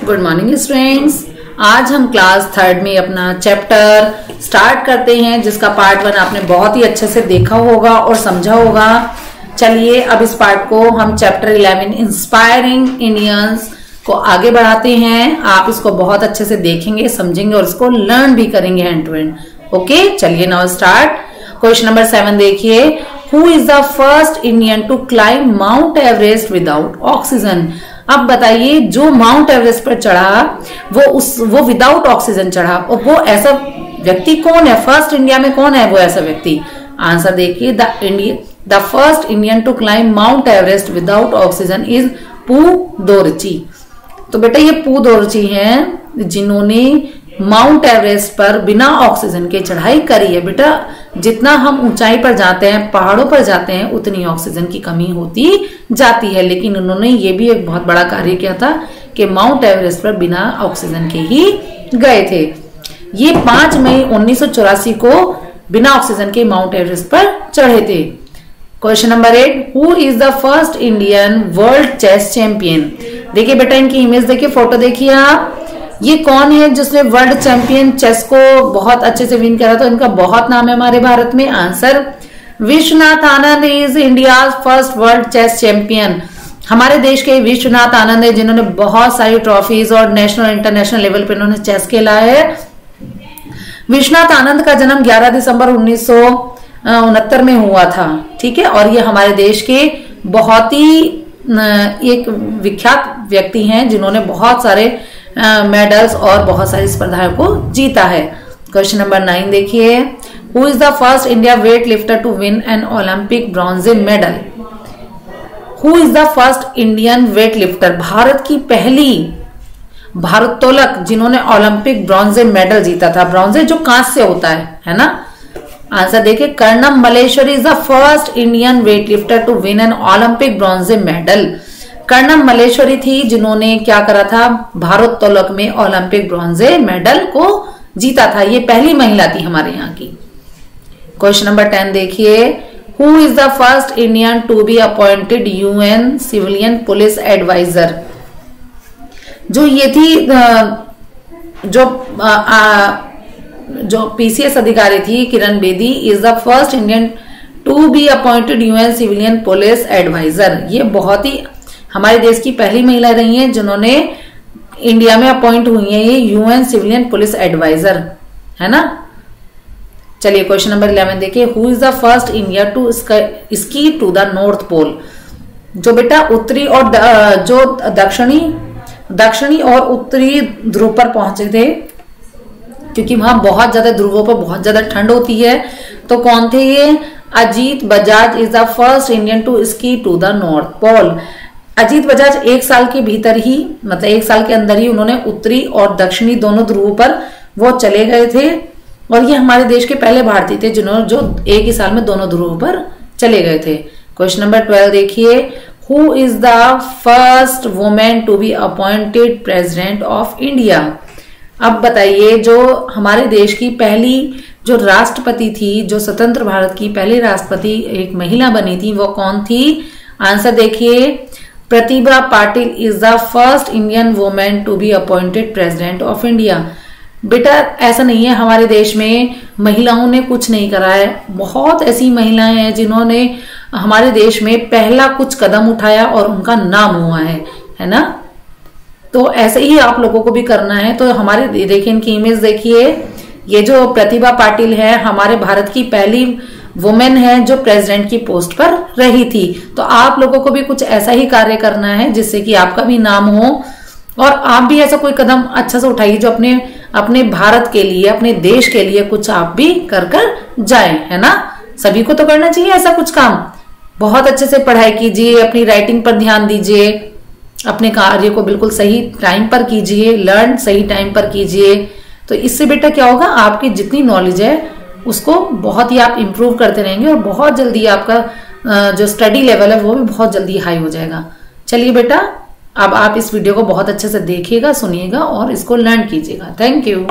Good morning students. आज हम class third में अपना चैप्टर स्टार्ट करते हैं, जिसका पार्ट 1 आपने बहुत ही अच्छे से देखा होगा और समझा होगा। चलिए अब इस पार्ट को हम चैप्टर 11 इंस्पायरिंग इंडियंस को आगे बढ़ाते हैं। आप इसको बहुत अच्छे से देखेंगे, समझेंगे और इसको लर्न भी करेंगे हैंड टू हैंड। ओके, चलिए नाउ स्टार्ट। क्वेश्चन नंबर 7 देखिए, who is the first Indian to climb Mount Everest without oxygen. अब बताइए, जो माउंट एवरेस्ट पर चढ़ा वो विदाउट ऑक्सीजन चढ़ा, और वो ऐसा व्यक्ति कौन है? फर्स्ट इंडिया में कौन है वो ऐसा व्यक्ति? आंसर देखिए, the first Indian to climb Mount Everest without oxygen is Phu Dorjee. तो बेटा ये पू दोरची हैं जिन्होंने माउंट एवरेस्ट पर बिना ऑक्सीजन के चढ़ाई करी है। बेटा जितना हम ऊंचाई पर जाते हैं, पहाड़ों पर जाते हैं, उतनी ऑक्सीजन की कमी होती जाती है, लेकिन उन्होंने ये भी एक बहुत बड़ा कार्य किया था कि माउंट एवरेस्ट पर बिना ऑक्सीजन के ही गए थे। ये 5 मई 1984 को बिना ऑक्सीजन के माउंट एवरेस्ट पर चढ़े थे। Question number 8, who is the first Indian world chess champion. देखिए बेटा इनकी इमेज देखिए, फोटो देखिए आप। ये कौन है जिसने वर्ल्ड चैंपियन चेस को बहुत अच्छे से विन करा? तो इनका बहुत नाम है हमारे भारत में। Answer, Vishwanath Anand is India first world chess champion. हमारे देश के विश्वनाथ आनंद है जिन्होंने बहुत सारी ट्रॉफीज और नेशनल इंटरनेशनल लेवल पे इन्होंने चेस खेला है। विश्वनाथ आनंद का जन्म 11 दिसंबर 1969 में हुआ था, ठीक है। और ये हमारे देश के बहुत ही एक विख्यात व्यक्ति हैं जिन्होंने बहुत सारे मेडल्स और बहुत सारी स्पर्धाओं को जीता है। क्वेश्चन नंबर 9 देखिए, who is the first India weight lifter to win an Olympic bronze medal. Who is the first Indian weight lifter, Bharat की पहली भारोत्तोलक जिन्होंने ओलंपिक ब्रॉन्ज मेडल जीता था। ब्रॉन्ज जो कांस्य होता है ना। आंसर देखिए, Karnam Malleswari is the first Indian weight lifter to win an Olympic bronze medal. Karnam Malleswari थी जिन्होंने क्या करा था? भारोत्तोलक में ओलंपिक ब्रॉन्ज मेडल को जीता था। ये पहली महिला थी हमारे यहाँ की। क्वेश्चन नंबर 10 देखिए, who is the first Indian to be appointed UN civilian police adviser. जो ये थी जो पीसीएस अधिकारी थी Kiran Bedi, is the first Indian to be appointed UN civilian police adviser. ये बहुत ही हमारे देश की पहली महिला रही हैं जिन्होंने इंडिया में अपॉइंट हुई है ये यूएन सिविलियन पुलिस एडवाइजर, है ना। चलिए क्वेश्चन नंबर 11 देखिए, who is the first India to ski to the North Pole. जो बेटा उत्तरी और जो दक्षिणी और उत्तरी ध्रुव पर पहुंचे थे, क्योंकि वहां बहुत ज्यादा ध्रुवों पर बहुत ज्यादा ठंड होती है। तो कौन थे ये? Ajit Bajaj is the first Indian to ski to the North Pole. Ajit Bajaj 1 साल के भीतर ही, मतलब 1 साल के अंदर ही उन्होंने उत्तरी और दक्षिणी दोनों ध्रुवों पर वो चले गए थे। और ये हमारे देश के पहले भारतीय थे जिन्होंने जो 1 ही साल में दोनों ध्रुवों पर चले गए थे। क्वेश्चन नंबर 12 देखिए, who is the first women to be appointed president of India. अब बताइए, जो हमारे देश की पहली जो राष्ट्रपति थी, जो स्वतंत्र भारत की पहली राष्ट्रपति एक महिला बनी थी, वो कौन थी? आंसर देखिए, Pratibha Patil is the first Indian women to be appointed president of India. बेटा ऐसा नहीं है हमारे देश में महिलाओं ने कुछ नहीं करा है। बहुत ऐसी महिलाएं हैं जिन्होंने हमारे देश में पहला कुछ कदम उठाया और उनका नाम हुआ है ना। तो ऐसे ही आप लोगों को भी करना है। तो हमारे देखिए इनकी इमेज देखिए, ये जो प्रतिभा पाटिल है हमारे भारत की पहली वुमेन है जो प्रेसिडेंट की पोस्ट पर रही थी। तो आप लोगों को भी कुछ ऐसा ही कार्य करना है जिससे कि आपका भी नाम हो और आप भी ऐसा कोई कदम अच्छा से उठाइए जो अपने भारत के लिए, अपने देश के लिए कुछ आप भी कर जाए, है ना। सभी को तो करना चाहिए ऐसा कुछ काम। बहुत अच्छे से पढ़ाई कीजिए, अपनी राइटिंग पर ध्यान दीजिए, अपने कार्य को बिल्कुल सही टाइम पर कीजिए, लर्न सही टाइम पर कीजिए। तो इससे बेटा क्या होगा, आपकी जितनी नॉलेज है उसको बहुत ही आप इंप्रूव करते रहेंगे और बहुत जल्दी आपका जो स्टडी लेवल है वो भी बहुत जल्दी हाई हो जाएगा। चलिए बेटा, अब आप इस वीडियो को बहुत अच्छे से देखिएगा, सुनिएगा और इसको लर्न कीजिएगा। Thank you.